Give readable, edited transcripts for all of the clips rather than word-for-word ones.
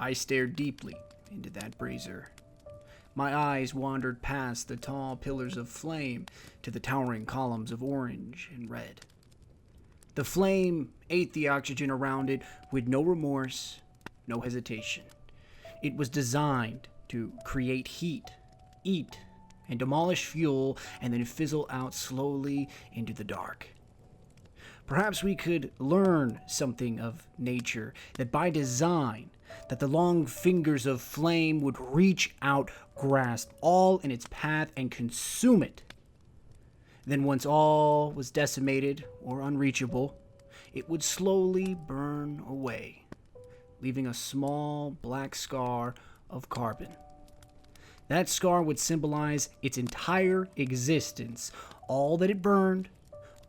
I stared deeply into that brazier. My eyes wandered past the tall pillars of flame to the towering columns of orange and red. The flame ate the oxygen around it with no remorse, no hesitation. It was designed to create heat, eat, and demolish fuel, and then fizzle out slowly into the dark. Perhaps we could learn something of nature, that by design, that the long fingers of flame would reach out, grasp all in its path, and consume it. Then once all was decimated or unreachable, it would slowly burn away, leaving a small black scar of carbon. That scar would symbolize its entire existence, all that it burned,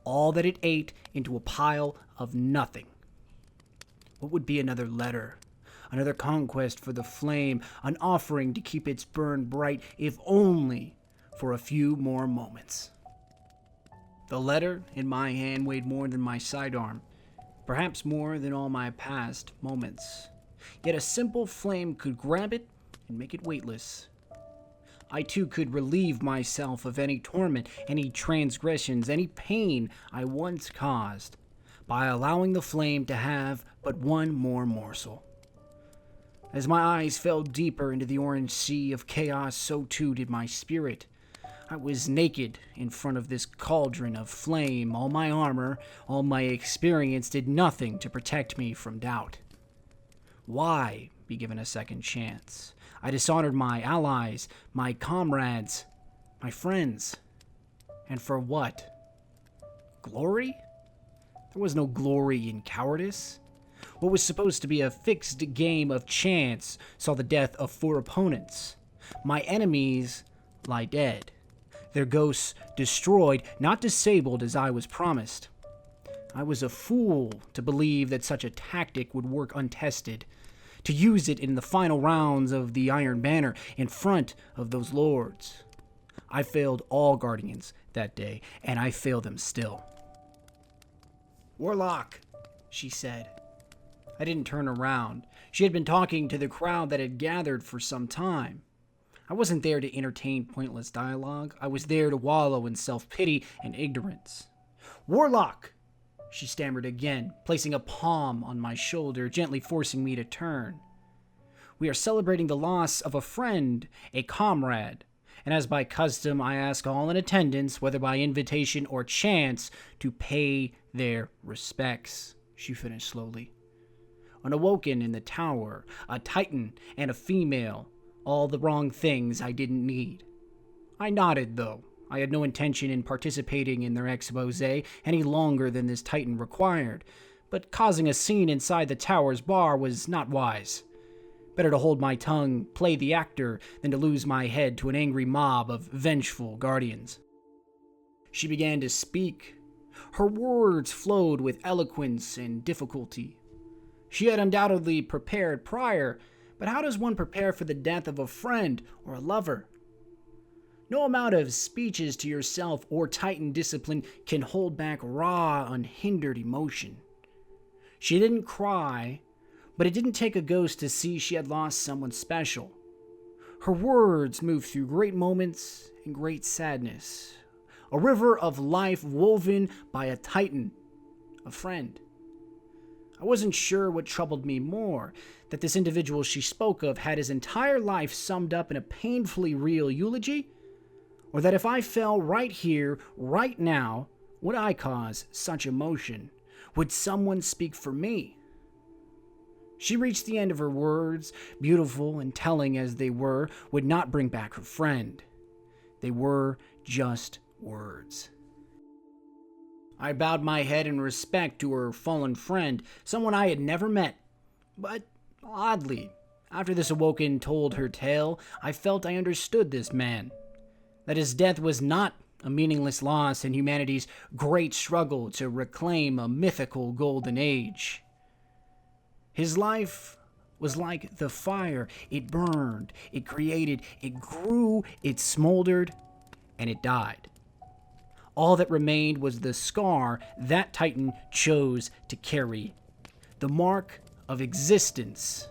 all that it ate into a pile of nothing. What would be another letter, another conquest for the flame, an offering to keep its burn bright, if only for a few more moments? The letter in my hand weighed more than my sidearm, perhaps more than all my past moments. Yet a simple flame could grab it and make it weightless. I too could relieve myself of any torment, any transgressions, any pain I once caused, by allowing the flame to have but one more morsel. As my eyes fell deeper into the orange sea of chaos, so too did my spirit. I was naked in front of this cauldron of flame. All my armor, all my experience did nothing to protect me from doubt. Why be given a second chance? I dishonored my allies, my comrades, my friends. And for what? Glory? There was no glory in cowardice. What was supposed to be a fixed game of chance saw the death of 4 opponents. My enemies lie dead, their ghosts destroyed, not disabled as I was promised. I was a fool to believe that such a tactic would work untested, to use it in the final rounds of the Iron Banner in front of those lords. I failed all Guardians that day, and I fail them still. "Warlock," she said. I didn't turn around. She had been talking to the crowd that had gathered for some time. I wasn't there to entertain pointless dialogue. I was there to wallow in self-pity and ignorance. "Warlock," she stammered again, placing a palm on my shoulder, gently forcing me to turn. "We are celebrating the loss of a friend, a comrade, and as by custom, I ask all in attendance, whether by invitation or chance, to pay their respects," she finished slowly. "Unawoken in the tower, a titan and a female, all the wrong things I didn't need." I nodded, though. I had no intention in participating in their exposé any longer than this titan required, but causing a scene inside the tower's bar was not wise. Better to hold my tongue, play the actor, than to lose my head to an angry mob of vengeful guardians. She began to speak. Her words flowed with eloquence and difficulty. She had undoubtedly prepared prior, but how does one prepare for the death of a friend or a lover? No amount of speeches to yourself or Titan discipline can hold back raw, unhindered emotion. She didn't cry, but it didn't take a ghost to see she had lost someone special. Her words moved through great moments and great sadness. A river of life woven by a Titan, a friend. I wasn't sure what troubled me more, that this individual she spoke of had his entire life summed up in a painfully real eulogy, or that if I fell right here, right now, would I cause such emotion? Would someone speak for me? She reached the end of her words, beautiful and telling as they were, would not bring back her friend. They were just words. I bowed my head in respect to her fallen friend, someone I had never met. But, oddly, after this awoken told her tale, I felt I understood this man. That his death was not a meaningless loss in humanity's great struggle to reclaim a mythical golden age. His life was like the fire. It burned, it created, it grew, it smoldered, and it died. All that remained was the scar that Titan chose to carry, the mark of existence.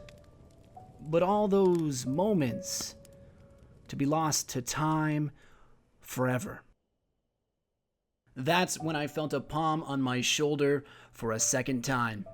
but all those moments to be lost to time forever. That's when I felt a palm on my shoulder for a second time.